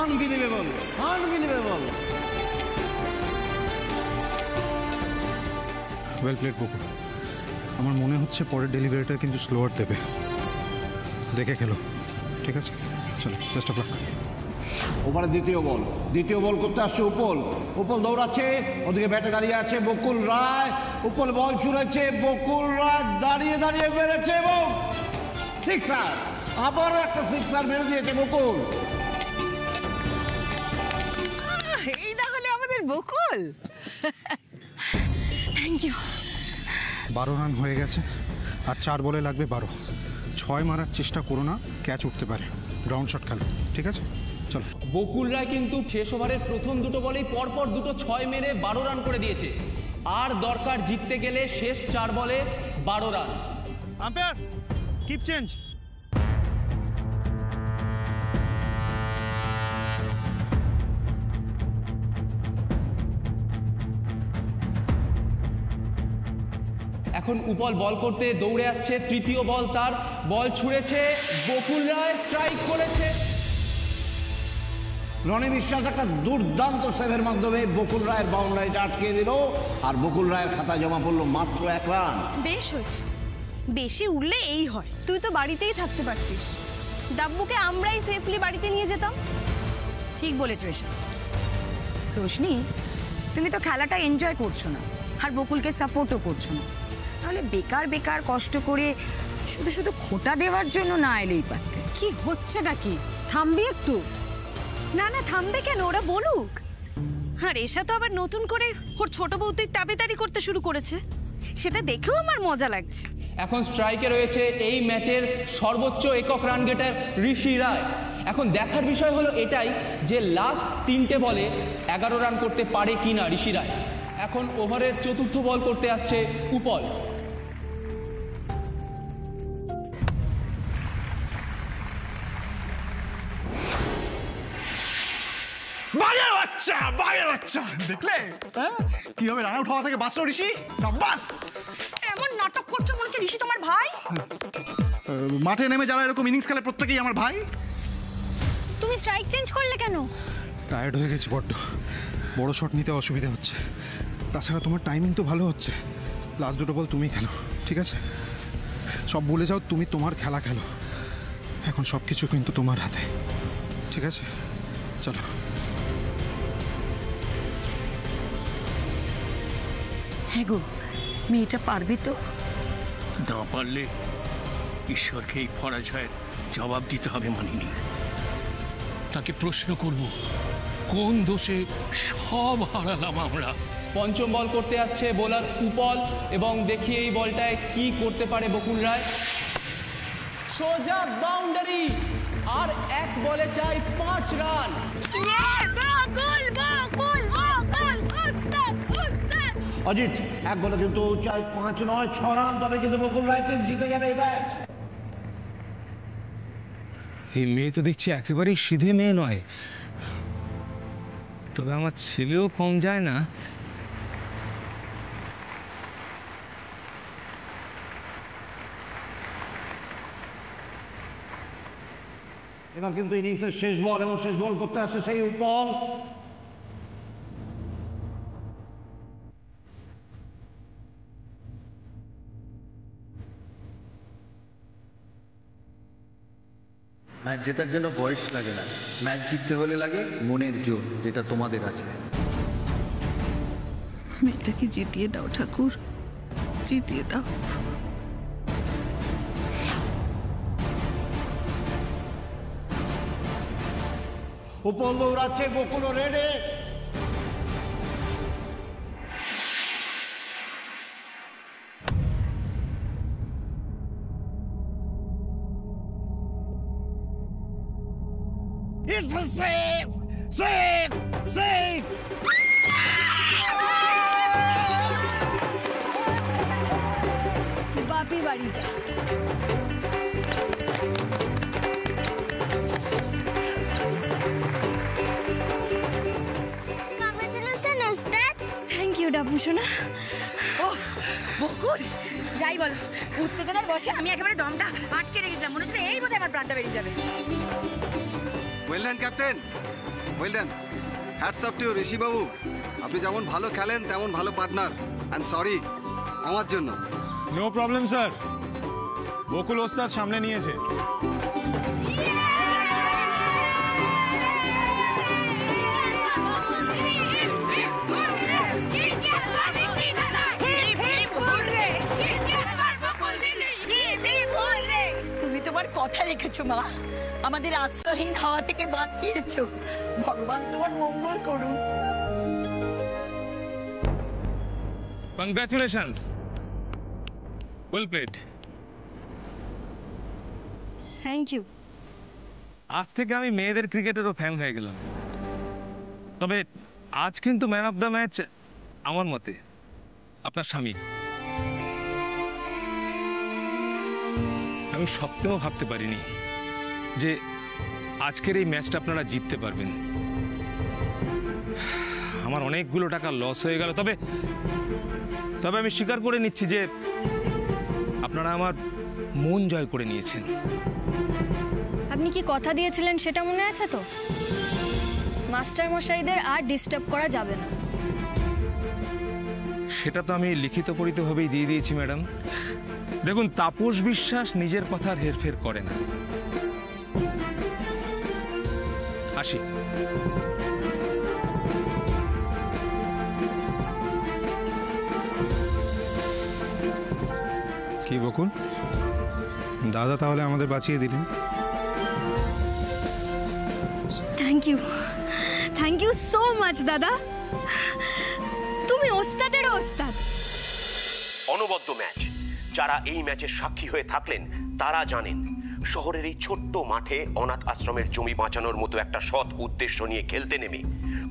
Unbelievable, unbelievable. Well played বকুল। আমার মনে হচ্ছে পরের ডেলিভারিটা কিন্তু স্লোয়ার দেবে, দেখে খেলো। ঠিক আছে, চলো, বেস্ট অফ লাক। ওভারে দ্বিতীয় বল করতে আসছে উপল দৌড়াচ্ছে, ওদিকে ব্যাটে দাঁড়িয়ে আছে বকুল রায়। উপল বল ছুঁড়েছে, বকুল রায় দাঁড়িয়ে দাঁড়িয়ে বেড়েছে এবং সিক্সার। আবারও একটা সিক্সার মেরে দিয়েছে বকুল। এই না হলে আমাদের বকুল। Thank you. 12 রান হয়ে গেছে, আর 4 বলে লাগবে 12। 6 মারার চেষ্টা করো না, ক্যাচ উঠতে পারে। গ্রাউন্ড শট খেলো, ঠিক আছে? চলো। বকুল রায় কিন্তু শেষ ওভারের প্রথম দুটো বলেই পরপর দুটো 6 মেরে 12 রান করে দিয়েছে। আর দরকার জিততে গেলে শেষ 4 বলে 12 রান। Umpire, keep change. এখন উপল বল করতে দৌড়ে আসছে, তৃতীয় বল তার, বল ছুঁড়েছে, বকুল রায় স্ট্রাইক করেছে। রনি বিশ্বাস একটা দুর্দান্ত সেভের মাধ্যমে বকুল রায়ের বাউন্ডারিটা আটকে দিল, আর বকুল রায়ের খাতায় জমা পড়লো মাত্র 1 রান। বেশ হয়েছে, বেশি উঠলে এই হয়। তুই তো বাড়িতেই থাকতে পারতিস, ডাব্বুকে আমরাই সেফলি বাড়িতে নিয়ে যেতাম। ঠিক বলেছ এসব। রোশনি, তুমি তো খেলাটা এনজয় করছো না, আর বকুলকে সাপোর্টও করছো না। তাহলে বেকার বেকার কষ্ট করে শুধু শুধু খোটা দেওয়ার জন্য না এলেই পারতে। কি হচ্ছে নাকি? থামবি একটু। না না, থামবে কেন? ওরা বলুক। আর এসা তো আবার নতুন করে ওর ছোট বউতির তাবেদারি করতে শুরু করেছে, সেটা দেখেও আমার মজা লাগছে। এখন স্ট্রাইকে রয়েছে এই ম্যাচের সর্বোচ্চ একক রান গেটার ঋষি রায়। এখন দেখার বিষয় হলো এটাই যে লাস্ট 3টে বলে 11 রান করতে পারে কিনা ঋষি রায়। এখন ওভারের চতুর্থ বল করতে আসছে উপল। দেখলে কিভাবে রান আউট হওয়া থেকে বাঁচলো ঋষি? সাব্বাস। এমন নাটক করছো মনে হচ্ছে ঋষি তোমার ভাই। মাঠে নেমে যারা এরকম ইনিংস খেলে প্রত্যেকেই আমার ভাই। তুমি স্ট্রাইক চেঞ্জ করলে কেন? টায়ার্ড হয়ে গেছি বড্ড, বড় শট নিতে অসুবিধা হচ্ছে। তাছাড়া তোমার টাইমিং তো ভালো হচ্ছে। লাস্ট দুটো বল তুমি খেলো, ঠিক আছে? সব ভুলে যাও, তুমি তোমার খেলা খেলো। এখন সব কিছু কিন্তু তোমার হাতে, ঠিক আছে? চলো। হ্যাঁ গো, মেয়েটা পারবে তো? না পারলে ঈশ্বরকে এই পরাজয়ের জবাব দিতে হবে মানিনি। তাকে প্রশ্ন করব, কোন দোষে সব হারালাম আমরা। পঞ্চম বল করতে আসছে বোলার উপল, এবং দেখি এই বলটায় কি করতে পারে বকুল রায়। সোজা বাউন্ডারি, আর 1 বলে চাই 5 রান। অজিত, 1 বলে কিন্তু চাই 5 নয় 6 রান, তবে কিন্তু বকুল রায় টিম জিতে যাবে এই ম্যাচ। এই মেয়ে তো দেখছি একেবারেই সিধে মেয়ে নয়, তবে আমার ছেলেও কম যায় না। এবার কিন্তু ইনিংসের শেষ বল, এবং শেষ বল করতে আসছে সেই উপল। ম্যাচ জেতার জন্য বয়স লাগে না, ম্যাচ জিততে হলে লাগে মনের জোর, যেটা তোমাদের আছে। মেয়েটাকে জিতিয়ে দাও ঠাকুর, জিতিয়ে দাও। উপল দৌড়াচ্ছে, বকুলও রেডে। It's a save! Save! Save! বাপি বাড়ি যা। থ্যাংক ইউ ডাবু সোনা। বকুল, যাই বলো, উত্তেজনার বসে আমি একেবারে দমটা আটকে রেখেছিলাম। মনে হচ্ছিল এই বোধহয় আমার প্রাণটা বেরিয়ে যাবে। Well done captain. Well done, hats off to Rishi babu. আপনি যেমন ভালো খেলেন তেমন ভালো পার্টনার। অ্যান্ড সরি আমার জন্য। নো প্রবলেম স্যার, বকুল ওস্তাদ সামনে নিয়েছে। তুমি তোমার কথা রেখেছো মা, আমাদের আশ্রয়হীন হওয়া থেকে বাঁচিয়েছো। ভগবান তোমার মঙ্গল করুন। Congratulations, well played. Thank you. আজ থেকে আমি মেয়েদের ক্রিকেটেরও ফ্যান হয়ে গেলাম। তবে আজ কিন্তু ম্যান অফ দ্য ম্যাচ আমার মতে আপনার স্বামী। আমি স্বপ্নেও ভাবতে পারিনি যে আজকের এই ম্যাচটা আপনারা জিততে পারবেন। আমার অনেকগুলো টাকা লস হয়ে গেল, তবে আমি স্বীকার করে নিচ্ছি যে আপনারা আমার মন জয় করে নিয়েছেন। আপনি কি কথা দিয়েছিলেন সেটা মনে আছে তো? মাস্টার মশাইদের আর ডিস্টার্ব করা যাবে না। সেটা তো আমি লিখিত পরিতভাবেই দিয়ে দিয়েছি ম্যাডাম। দেখুন, তাপস বিশ্বাস নিজের কথার হেরফের করে না। আসি। কি বকুল, দাদা তাহলে আমাদের বাঁচিয়ে দিলেন। থ্যাংক ইউ সো মাচ দাদা, তুমি ওস্তাদেরও ওস্তাদ। অনবদ্য ম্যাচ। যারা এই ম্যাচের সাক্ষী হয়ে থাকলেন তারা জানেন শহরের এই ছোট্ট মাঠে অনাথ আশ্রমের জমি বাঁচানোর মতো একটা সৎ উদ্দেশ্য নিয়ে খেলতে নেমে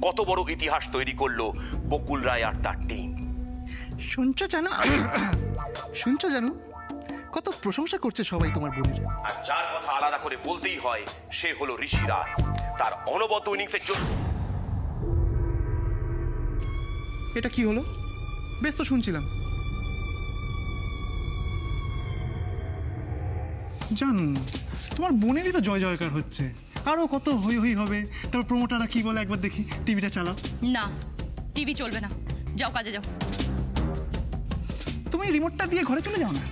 কত বড় ইতিহাস তৈরি করলো বকুল রায় আর তার টিম। শুনছো জানো কত প্রশংসা করছে সবাই তোমার বোনের। আর যার কথা আলাদা করে বলতেই হয় সে হলো ঋষি রায়। তার অনবদ্য ইনিংসের জন্য। এটা কি হলো? বেশ তো শুনছিলাম। জানো তোমার বোনেরই তো জয় জয়কার হচ্ছে, আরো কত হই হই হবে। তারপর প্রমোটাররা কি বলে একবার দেখি। টিভিটা চালাও। না, টিভি চলবে না, যাও কাজে যাও। তুমি রিমোটটা দিয়ে ঘরে চলে যাও না,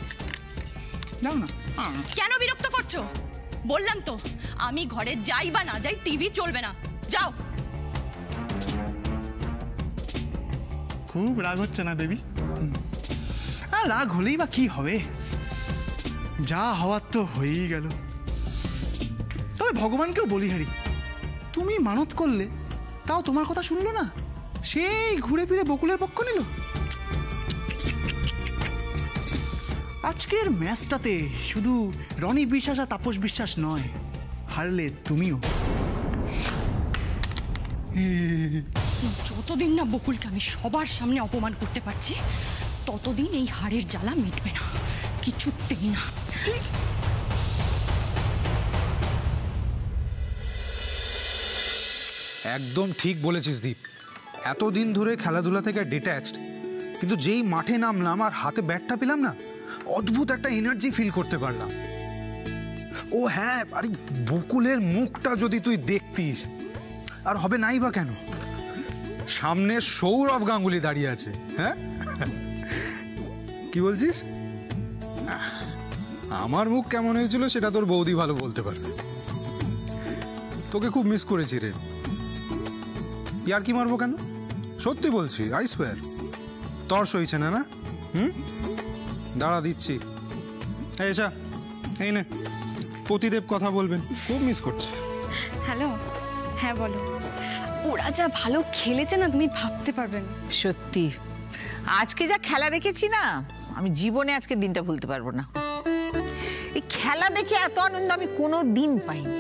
যাও না। কেন বিরক্ত করছো? বললাম তো আমি ঘরে যাই বা না যাই টিভি চলবে না, যাও। খুব রাগ হচ্ছে না বেবি? আর রাগ হলেই বা কি হবে, যা হওয়ার তো হয়েই গেল। তবে ভগবানকেও বলি হারি, তুমি মানত করলে তাও তোমার কথা শুনলো না, সেই ঘুরে ফিরে বকুলের পক্ষ নিল। আজকের ম্যাচটাতে শুধু রনি বিশ্বাস আর তাপস বিশ্বাস নয়, হারলে তুমিও। যতদিন না বকুলকে আমি সবার সামনে অপমান করতে পারছি ততদিন এই হাড়ের জ্বালা মিটবে না, কিছুতেই না। একদম ঠিক বলেছিস দীপ। এতদিন ধরে খেলাধুলা থেকে ডিট্যাচড, কিন্তু যেই মাঠে নামলাম আর হাতে ব্যাটটা পেলাম না, অদ্ভুত একটা এনার্জি ফিল করতে পারলাম। ও হ্যাঁ, আরে বকুলের মুখটা যদি তুই দেখতিস, আর হবে নাই বা কেন, সামনে সৌরভ গাঙ্গুলি দাঁড়িয়ে আছে। হ্যাঁ, কি বলছিস? আমার মুখ কেমন হয়েছিল সেটা তোর বৌদি ভালো বলতে পারবে। তোকে খুব মিস করেছি রে। ইয়ার কি মারবো কেন, সত্যি বলছি, আই সোয়ার। তর্স হয়েছে না? দাঁড়া দিচ্ছি। এসা, এই নে, পতিদেব কথা বলবেন, খুব মিস করছে। হ্যালো, হ্যাঁ বলো। ওরা যা ভালো খেলেছে না, তুমি ভাবতে পারবে না। সত্যি আজকে যা খেলা দেখেছি না, আমি জীবনে আজকে দিনটা ভুলতে পারবো না। এই খেলা দেখে এত আনন্দ আমি কোনো দিন পাইনি।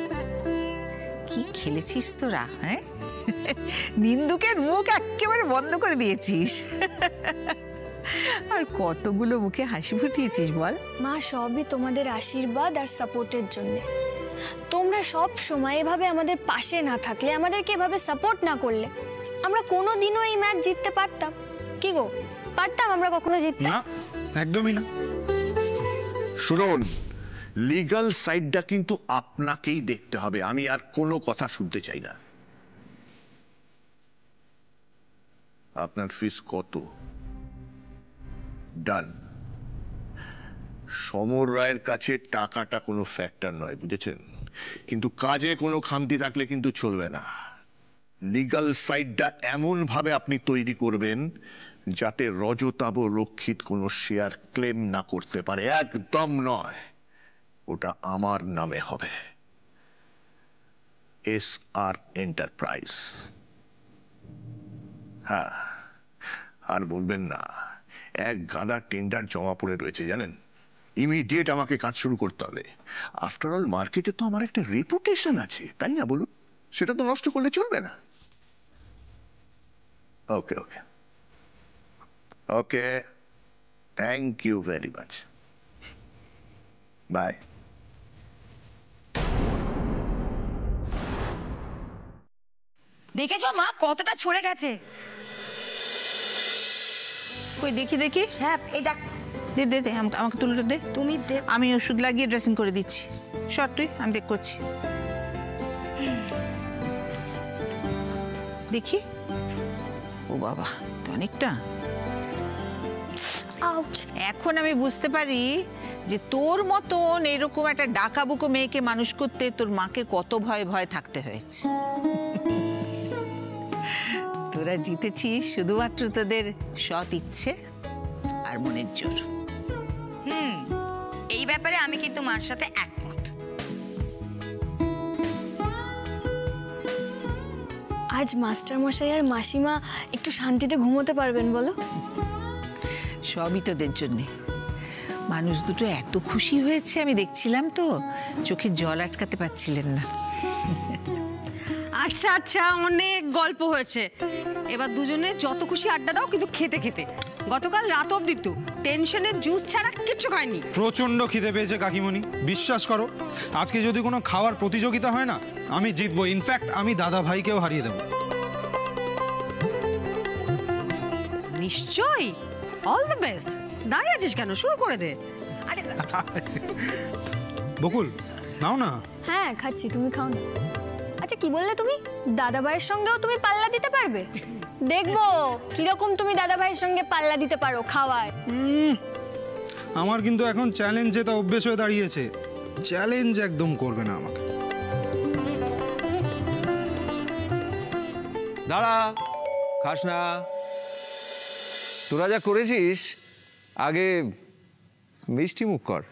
কি খেলেছিস তোরা, হ্যাঁ? নিন্দুকের মুখ একেবারে বন্ধ করে দিয়েছিস, আর কতগুলো মুখে হাসি ফুটিয়েছিস বল। মা, সবই তোমাদের আশীর্বাদ আর সাপোর্টের জন্য। তোমরা সব সময় এভাবে আমাদের পাশে না থাকলে, আমাদেরকে এভাবে সাপোর্ট না করলে, আমরা কোনোদিনও এই ম্যাচ জিততে পারতাম কি গো? পারতাম আমরা কখনো জিততে? না, একদমই না। শুনুন, লিগ্যাল সাইডটা কিন্তু আপনাকেই দেখতে হবে। আমি আর কোনো কথা শুনতে চাই না। আপনার ফিস কত? ডান। সমর রায়ের কাছে টাকাটা কোনো ফ্যাক্টর নয়, বুঝেছেন? কিন্তু কাজে কোনো খামতি থাকলে কিন্তু চলবে না। লিগ্যাল সাইডটা এমন ভাবে আপনি তৈরি করবেন যাতে রজতাভ রক্ষিত কোনো শেয়ার ক্লেম না করতে পারে। একদম নয়, ওটা আমার নামে হবে, SR এন্টারপ্রাইজ। হ্যাঁ, আর বলবেন না এক গাদা টেন্ডার জমা পড়ে রয়েছে জানেন। ইমিডিয়েট আমাকে কাজ শুরু করতে হবে। আফটার অল মার্কেটে তো আমার একটা রেপুটেশন আছে, তাই না বলুন? সেটা তো নষ্ট করলে চলবে না। Okay okay okay, thank you very much, bye. দেখেছো মা কতটা ছড়ে গেছে? কই দেখি দেখি। হ্যাঁ এই দেখ। দে দে দে, আমাকে তুলে দে। তুমি দে। আমি ওষুধ লাগিয়ে ড্রেসিং করে দিচ্ছি। সর তুই, আমি দেখ করছি। দেখি। ও বাবা, তো অনেকটা। এখন আমি বুঝতে পারি যে তোর মতন এরকম একটা ডাকাবুকো মেয়েকে মানুষ করতে তোর মাকে কত ভয় ভয় থাকতে হয়েছে। তোরা জিতেছিস শুধুমাত্র তোদের সৎ ইচ্ছে আর মনের জোর। এই ব্যাপারে আমি কিন্তু মার সাথে একমত। আজ মাস্টার মশাই আর মাসিমা একটু শান্তিতে ঘুমোতে পারবেন বলো? সবই তোদের জন্যে। মানুষ দুটো এত খুশি হয়েছে আমি দেখছিলাম তো, চোখে জল আটকাতে পারছিলেন না। আচ্ছা আচ্ছা, অনেক গল্প হয়েছে, এবার দুজনে যত খুশি আড্ডা দাও, কিন্তু খেতে খেতে। গতকাল রাত অবধি তো টেনশনের জুস ছাড়া কিচ্ছু খায়নি। প্রচন্ড খিদে পেয়েছে কাকিমণি, বিশ্বাস করো আজকে যদি কোনো খাওয়ার প্রতিযোগিতা হয় না আমি জিতবো। ইনফ্যাক্ট আমি দাদা ভাইকেও হারিয়ে দেবো। নিশ্চয়ই, অল দ্য বেস্ট। দাঁড়িয়ে আছিস কেন, শুরু করে দে। আরে বকুল নাও না। হ্যাঁ খাচ্ছি, তুমি খাও না। আচ্ছা কি বললে তুমি? দাদা ভাইয়ের সঙ্গেও তুমি পাল্লা দিতে পারবে? দেখবো কিরকম তুমি দাদা ভাইয়ের সঙ্গে পাল্লা দিতে পারো খাওয়ায়। আমার কিন্তু এখন চ্যালেঞ্জ যেটা অভ্যেস হয়ে দাঁড়িয়েছে, চ্যালেঞ্জ একদম করবে না আমাকে। দাঁড়া, খাস না। তোরা যা করেছিস আগে মিষ্টি মুখ কর।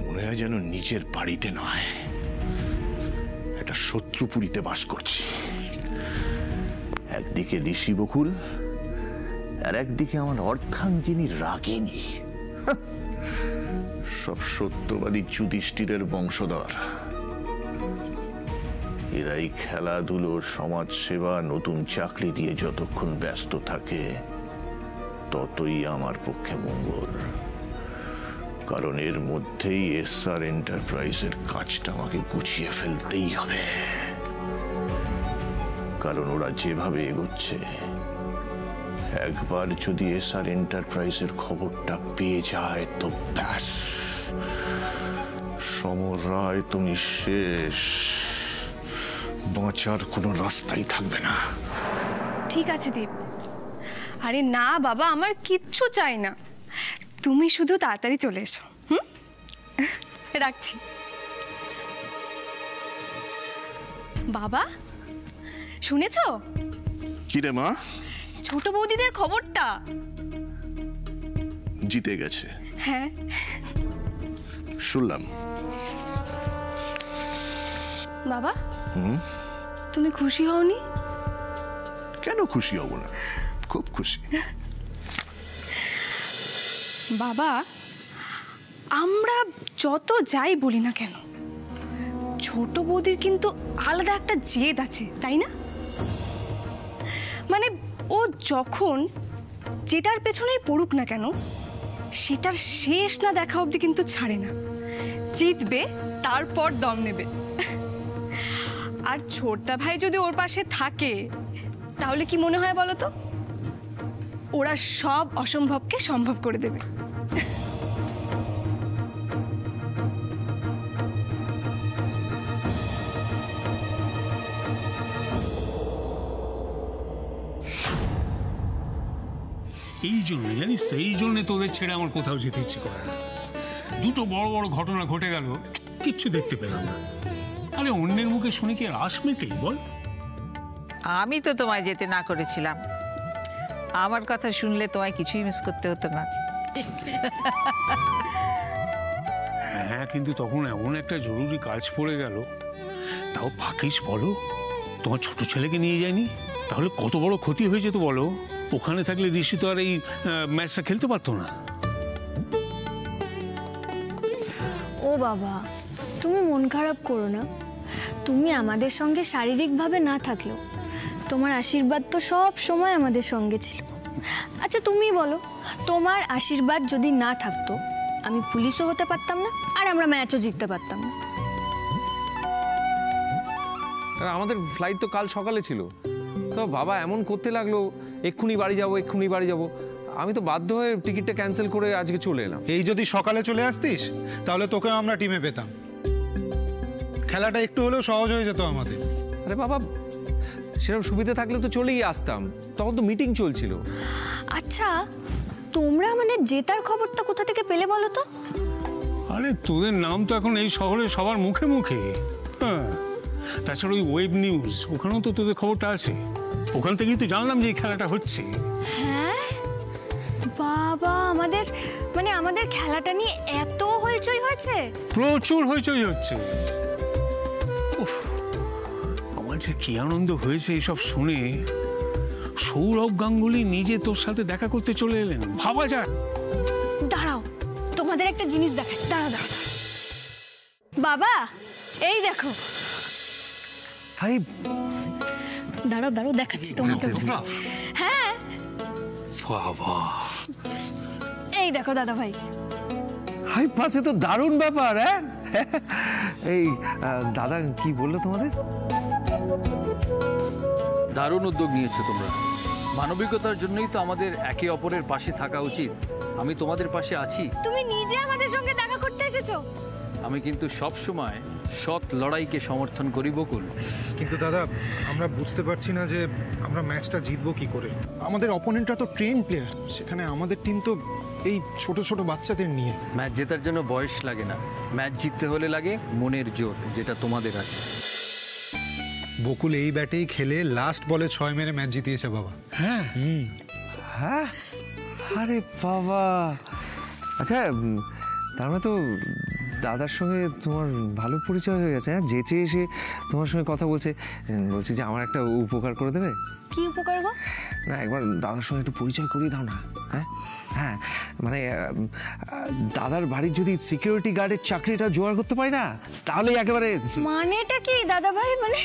মনে হয় যেন নিজের বাড়িতে নয়, একটা শত্রুপুরীতে বাস করছি। একদিকে ঋষি বকুল আর একদিকে আমার অর্ধাঙ্গিনী রাগিনী। সব সত্যবাদী যুধিষ্ঠিরের বংশধর। এরাই খেলাধুলো, সমাজ সেবা, নতুন চাকরি দিয়ে যতক্ষণ ব্যস্ত থাকে ততই আমার পক্ষে মঙ্গল। কারণ এর মধ্যেই SR এন্টারপ্রাইজের কাজটা আমাকে গুছিয়ে ফেলতেই হবে। কারণ ওরা যেভাবে এগোচ্ছে, একবার যদি SR এন্টারপ্রাইজের খবরটা পেয়ে যায় তো ব্যাস, সমর রায় তুমি শেষ। বাঁচার কোনো রাস্তাই থাকবে না। ঠিক আছে দীপ। আরে না বাবা, আমার কিচ্ছু চাই না, তুমি শুধু তাড়াতাড়ি চলে এসো। রাখছি। বাবা শুনেছ? কি রে মা? ছোট বৌদিদের খবরটা। জিতে গেছে? হ্যাঁ শুনলাম। বাবা তুমি খুশি হওনি? কেন খুশি হব না, খুব খুশি। বাবা আমরা যত যাই বলি না কেন, ছোট বৌদির কিন্তু আলাদা একটা জেদ আছে, তাই না? মানে ও যখন যেটার পেছনেই পড়ুক না কেন, সেটার শেষ না দেখা অবধি কিন্তু ছাড়ে না। জিতবে, তারপর দম নেবে। আর ছোটদা ভাই যদি ওর পাশে থাকে তাহলে কি মনে হয় বলো তো? ওরা সব অসম্ভবকে সম্ভব করে দেবে। এই জন্য জানিস তো, এই জন্য তোদের ছেড়ে আমার কোথাও যেতে ইচ্ছে করে না। দুটো বড় বড় ঘটনা ঘটে গেল, কিচ্ছু দেখতে পেলাম না। আরে অন্যের মুখে শুনে কি আর আশ মেটে বল? আমি তো তোমায় যেতে না করেছিলাম, আমার কথা শুনলে তোমায় কিছুই মিস করতে হতো না। হ্যাঁ, কিন্তু তখন এমন একটা জরুরি কাজ পড়ে গেল, তাও ফাঁকিস বলো। তোমার ছোট ছেলেকে নিয়ে যায়নি, তাহলে কত বড় ক্ষতি হয়ে যেত বলো। ওখানে থাকলে ঋষি তো আর এই ম্যাচটা খেলতে পারতো না। ও বাবা, তুমি মন খারাপ করো না। তুমি আমাদের সঙ্গে শারীরিকভাবে না থাকলেও তোমার আশীর্বাদ তো সব সময় আমাদের সঙ্গে ছিল। আচ্ছা তুমি বলো, তোমার আশীর্বাদ যদি না থাকতো আমি পুলিশও হতে পারতাম না, আর আমরা ম্যাচও জিততে পারতাম না। আমাদের ফ্লাইট তো কাল সকালে ছিল, তো বাবা এমন করতে লাগলো এক্ষুনি বাড়ি যাবো, এক্ষুনি বাড়ি যাবো। আমি তো বাধ্য হয়ে টিকিটটা ক্যান্সেল করে আজকে চলে এলাম। এই যদি সকালে চলে আসতিস তাহলে তোকে আমরা টিমে পেতাম, খেলাটা একটু হলেও সহজ হয়ে যেত আমাদের। আরে বাবা, সেরকম সুবিধা থাকলে তো চলেই আসতাম, তখন তো মিটিং চলছিল। আচ্ছা তোমরা আমাদের জেতার খবরটা কোথা থেকে পেলে বলো তো? আরে তোদের নাম তো এখন এই শহরে সবার মুখে মুখে। হ্যাঁ, তাছাড়া ওই ওয়েব নিউজ, ওখানেও তো তোদের খবরটা আছে। ওখান থেকেই তো জানলাম যে এই খেলাটা হচ্ছে। হ্যাঁ বাবা, আমাদের খেলাটা নিয়ে এত হইচই হয়েছে? প্রচুর হইচই হচ্ছে। আমার যে কি আনন্দ হয়েছে এসব শুনে। সৌরভ গাঙ্গুলি নিজে তোর সাথে দেখা করতে চলে এলেন, ভাবা যায়? দাঁড়াও, তোমাদের একটা জিনিস দেখাই। দাঁড়াও দাঁড়াও বাবা, এই দেখো। দাঁড়াও দাঁড়াও, দেখাচ্ছি তোমাকে। হ্যাঁ বাবা, এই দেখো দাদা ভাই। হাই পাশে তো দারুণ ব্যাপার। হ্যাঁ, এই দাদা কি বললো তোমাদের? দারুণ উদ্যোগ নিয়েছো তোমরা। মানবিকতার জন্যই তো আমাদের একে অপরের পাশে থাকা উচিত। আমি তোমাদের পাশে আছি। তুমি নিজে আমাদের সঙ্গে দেখা করতে এসেছো। আমি কিন্তু সব সময় সৎ লড়াইকে সমর্থন করি বকুল। কিন্তু দাদা, আমরা বুঝতে পারছি না যে আমরা ম্যাচটা জিতবো কি করে। আমাদের অপোনেন্টরা তো ট্রেন প্লেয়ার, সেখানে আমাদের টিম তো এই ছোট ছোট বাচ্চাদের নিয়ে। ম্যাচ জেতার জন্য বয়স লাগে না, ম্যাচ জিততে হলে লাগে মনের জোর, যেটা তোমাদের আছে। বকুল এই ব্যাটেই খেলে লাস্ট বলে 6 মেরে ম্যাচ জিতিয়েছে বাবা। হ্যাঁ হ্যাঁ, আরে বাবা। আচ্ছা, তার মানে তো দাদার সঙ্গে তোমার ভালো পরিচয় হয়ে গেছে। হ্যাঁ, যেচে এসে তোমার সঙ্গে কথা বলছে যে আমার একটা উপকার করে দেবে। কি উপকার গো? না, একবার দাদার সঙ্গে একটু পরিচয় করিয়ে দাও না। হ্যাঁ হ্যাঁ, মানে দাদার বাড়ির যদি সিকিউরিটি গার্ডের চাকরিটা জোগাড় করতে পারি না, তাহলে একেবারে। মানেটা কি দাদা ভাই? মানে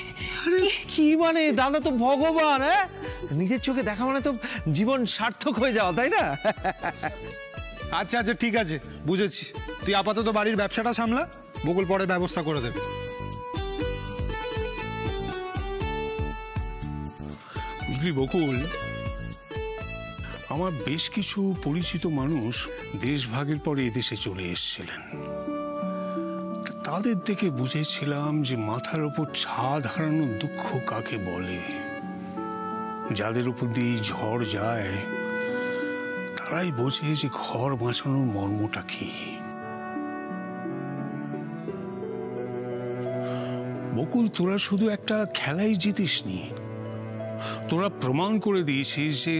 কি মানে? দাদা তো ভগবান। হ্যাঁ, নিজের চোখে দেখা মানে তো জীবন সার্থক হয়ে যাওয়া, তাই না? আচ্ছা আচ্ছা, ঠিক আছে, বুঝেছি। তুই আপাতত বাড়ির ব্যবসাটা সামলা, বকুল পরে ব্যবস্থা করে দেবে। বুঝলি বকুল, আমার বেশ কিছু পরিচিত মানুষ দেশভাগের পরে এদেশে চলে এসেছিলেন। তাদের দেখে বুঝেছিলাম যে মাথার উপর ছাদ হারানোর দুঃখ কাকে বলে। যাদের উপর দিয়ে ঝড় যায় তারাই বোঝে যে ঘর বাঁচানোর মর্মটা কি। বকুল, তোরা শুধু একটা খেলাই জিতিসনি, তোরা প্রমাণ করে দিয়েছিস যে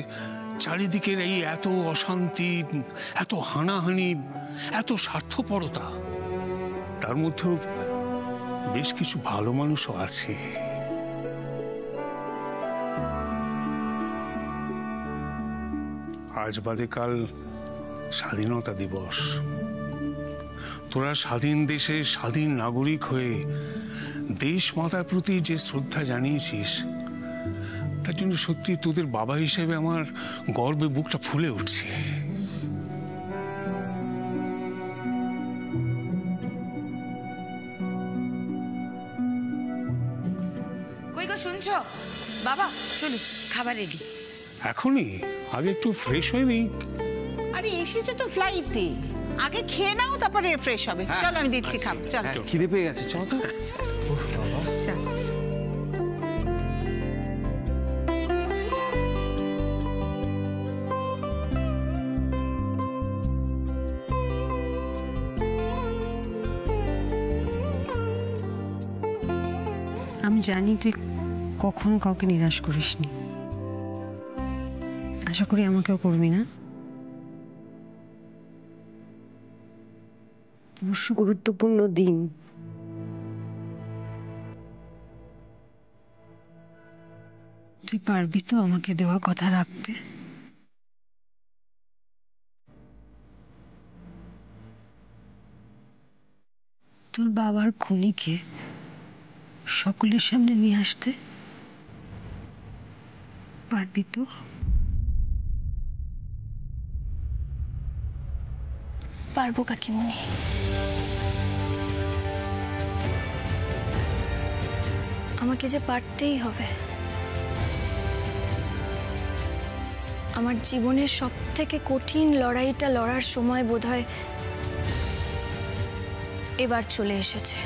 চারিদিকের এই এত অশান্তি, এত হানাহানি, এত স্বার্থপরতা, তার মধ্যেও বেশ কিছু ভালো মানুষও আছে। আজ বাদে কাল স্বাধীনতা দিবস। তোরা স্বাধীন দেশে স্বাধীন নাগরিক হয়ে দেশ মাতার প্রতি যে শ্রদ্ধা জানিয়েছিস, তার জন্য সত্যি তোদের বাবা হিসেবে আমার গর্বে বুকটা ফুলে উঠছে। কই গো, শুনছো? বাবা চলো, খাবার রেডি। এখনই? আগে একটু ফ্রেশ হয়ে নিই। আরে এসেছে তো ফ্লাইটে, আগে খেয়ে নাও তারপরে ফ্রেশ হবে। চলো আমি দিচ্ছি খাব। চলো খিদে পেয়ে গেছে, চল তো। চল। আমি জানি তুই কখনো কাউকে নিরাশ করিসনি, আশা করি আমাকেও করবি না। অবশ্য গুরুত্বপূর্ণ দিন, তুই পারবি তো আমাকে দেওয়া কথা রাখতে? তোর বাবার খুনিকে সকলের সামনে নিয়ে আসতে পারবি তো? পারবো কাকিমণি। আমাকে যে পারতেই হবে। আমার জীবনের সবথেকে কঠিন লড়াইটা লড়ার সময় বোধহয় এবার চলে এসেছে।